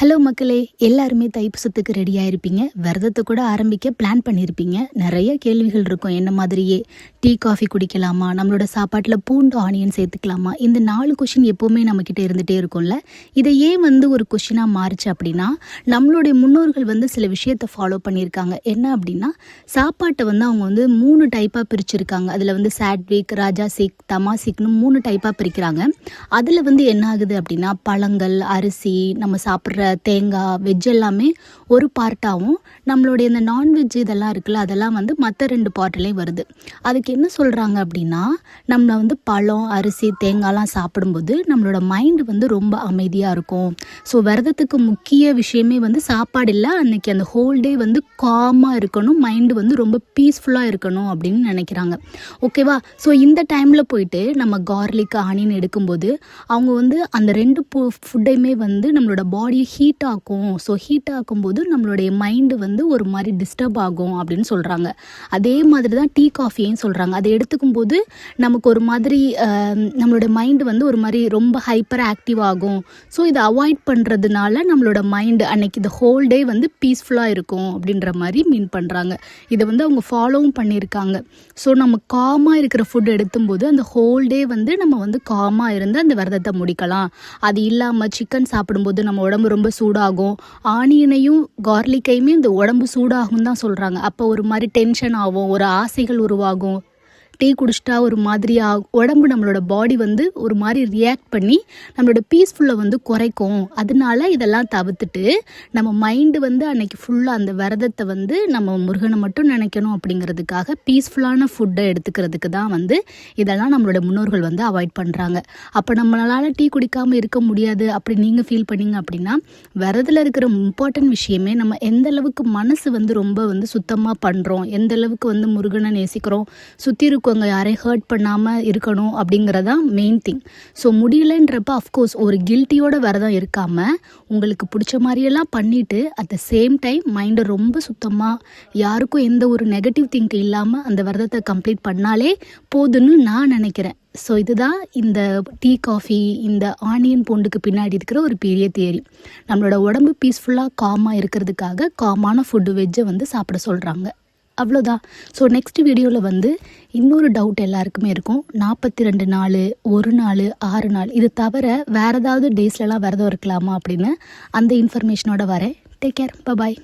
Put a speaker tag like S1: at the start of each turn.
S1: Hello மக்களே, எல்லாருமே தைப்பூசத்துக்கு ரெடியாக இருப்பீங்க. விரதத்தை கூட ஆரம்பிக்க பிளான் பண்ணியிருப்பீங்க. நிறைய கேள்விகள் இருக்கும் என்ன மாதிரியே. டீ காஃபி குடிக்கலாமா, நம்மளோட சாப்பாட்டில் பூண்டு ஆனியன் சேர்த்துக்கலாமா, இந்த 4 கொஷின் எப்போவுமே நம்மக்கிட்ட இருந்துகிட்டே இருக்கும்ல. இதை ஏன் ஒரு கொஷினாக மாறுச்சு அப்படின்னா, நம்மளுடைய முன்னோர்கள் சில விஷயத்தை ஃபாலோ பண்ணியிருக்காங்க. என்ன அப்படின்னா, சாப்பாட்டை அவங்க 3 டைப்பாக பிரிச்சுருக்காங்க. அதில் சாட்விக், ராஜாசிக், தமாசிக்னு 3 டைப்பாக பிரிக்கிறாங்க. அதில் என்ன ஆகுது அப்படின்னா, பழங்கள், அரிசி, நம்ம சாப்பிட்ற தேங்காய், வெஜ் எல்லாமே ஒரு பார்ட்டாகவும், நம்மளுடைய இந்த நான்வெஜ் இதெல்லாம் இருக்குல்ல, அதெல்லாம் மற்ற 2 பார்ட்லேயும் வருது. அதுக்கு என்ன சொல்கிறாங்க அப்படின்னா, நம்ம பழம், அரிசி, தேங்காய்லாம் சாப்பிடும்போது நம்மளோட மைண்டு ரொம்ப அமைதியாக இருக்கும். ஸோ விரதத்துக்கு முக்கிய விஷயமே சாப்பாடு இல்லை, அன்றைக்கி அந்த ஹோல் டே காமாக இருக்கணும், மைண்டு ரொம்ப பீஸ்ஃபுல்லாக இருக்கணும் அப்படின்னு நினைக்கிறாங்க. ஓகேவா? ஸோ இந்த டைமில் போயிட்டு நம்ம கார்லிக், ஆனியன் எடுக்கும்போது அவங்க அந்த 2 ஃபுட்டையுமே நம்மளோட பாடியை ஹீட் ஆக்கும். ஸோ ஹீட் ஆக்கும்போது நம்மளுடைய மைண்டு ஒரு மாதிரி டிஸ்டர்ப் ஆகும் அப்படின்னு சொல்கிறாங்க. அதே மாதிரி தான் டீ காஃபியும் சொல்கிறாங்க. அதை எடுத்துக்கும் போது நமக்கு ஒரு மாதிரி நம்மளோட மைண்டு ஒரு மாதிரி ரொம்ப ஹைப்பர் ஆக்டிவ் ஆகும். ஸோ இதை அவாய்ட் பண்ணுறதுனால நம்மளோட மைண்டு அன்னைக்கு இந்த ஹோல் டே பீஸ்ஃபுல்லாக இருக்கும் அப்படின்ற மாதிரி மீன் பண்ணுறாங்க. இதை அவங்க ஃபாலோவும் பண்ணியிருக்காங்க. ஸோ நம்ம காமாக இருக்கிற ஃபுட் எடுத்தும்போது அந்த ஹோல் டே நம்ம காமாக இருந்து அந்த விரதத்தை முடிக்கலாம். அது இல்லாமல் சிக்கன் சாப்பிடும்போது நம்ம உடம்பு ரொம்ப சூடாகும். ஆனியனையும் கார்லிக்கையுமே இந்த உடம்பு சூடாகும் தான் சொல்கிறாங்க. அப்போ ஒரு மாதிரி டென்ஷன் ஆகும், ஒரு ஆசைகள் உருவாகும். டீ குடிச்சிட்டா ஒரு மாதிரி உடம்பு, நம்மளோட பாடி ஒரு மாதிரி ரியாக்ட் பண்ணி நம்மளோட பீஸ்ஃபுல்லை குறைக்கும். அதனால இதெல்லாம் தவிர்த்துட்டு நம்ம மைண்டு அன்னைக்கு ஃபுல்லாக அந்த விரதத்தை நம்ம முருகனை மட்டும் நினைக்கணும் அப்படிங்கிறதுக்காக பீஸ்ஃபுல்லான ஃபுட்டை எடுத்துக்கிறதுக்கு தான் இதெல்லாம் நம்மளோட முன்னோர்கள் அவாய்ட் பண்ணுறாங்க. அப்போ நம்மளால் டீ குடிக்காமல் இருக்க முடியாது அப்படி நீங்கள் ஃபீல் பண்ணீங்க அப்படின்னா, விரதத்தில் இருக்கிற இம்பார்ட்டன்ட் விஷயமே நம்ம எந்த அளவுக்கு மனசு ரொம்ப சுத்தமாக பண்ணுறோம், எந்த அளவுக்கு முருகனை நேசிக்கிறோம், சுற்றி இருக்கவங்க யாரையும் ஹர்ட் பண்ணாமல் இருக்கணும் அப்படிங்கிறதான் மெயின் திங். ஸோ முடியலைன்றப்ப அஃப்கோர்ஸ் ஒரு கில்ட்டியோட விரதம் இருக்காமல் உங்களுக்கு பிடிச்ச மாதிரியெல்லாம் பண்ணிவிட்டு அட் த சேம் டைம் மைண்டை ரொம்ப சுத்தமாக, யாருக்கும் எந்த ஒரு நெகட்டிவ் திங்க் இல்லாமல் அந்த விரதத்தை கம்ப்ளீட் பண்ணாலே போதுன்னு நான் நினைக்கிறேன். ஸோ இதுதான் இந்த டீ காஃபி, இந்த ஆனியன் பூண்டுக்கு பின்னாடி இருக்கிற ஒரு பெரிய தியரி. நம்மளோட உடம்பு பீஸ்ஃபுல்லாக காமாக இருக்கிறதுக்காக காமான ஃபுட்டு வெஜ்ஜை சாப்பிட சொல்கிறாங்க. அவ்வளோதான். ஸோ நெக்ஸ்ட் வீடியோவில் இன்னொரு டவுட் எல்லாருக்குமே இருக்கும். 42 நாள், 1 நாள், 6 நாள், இது தவிர வேறு ஏதாவது டேஸ்லலாம் விரதம் இருக்கலாமா அப்படின்னு அந்த இன்ஃபர்மேஷனோட வரேன். டேக் கேர், பாய்.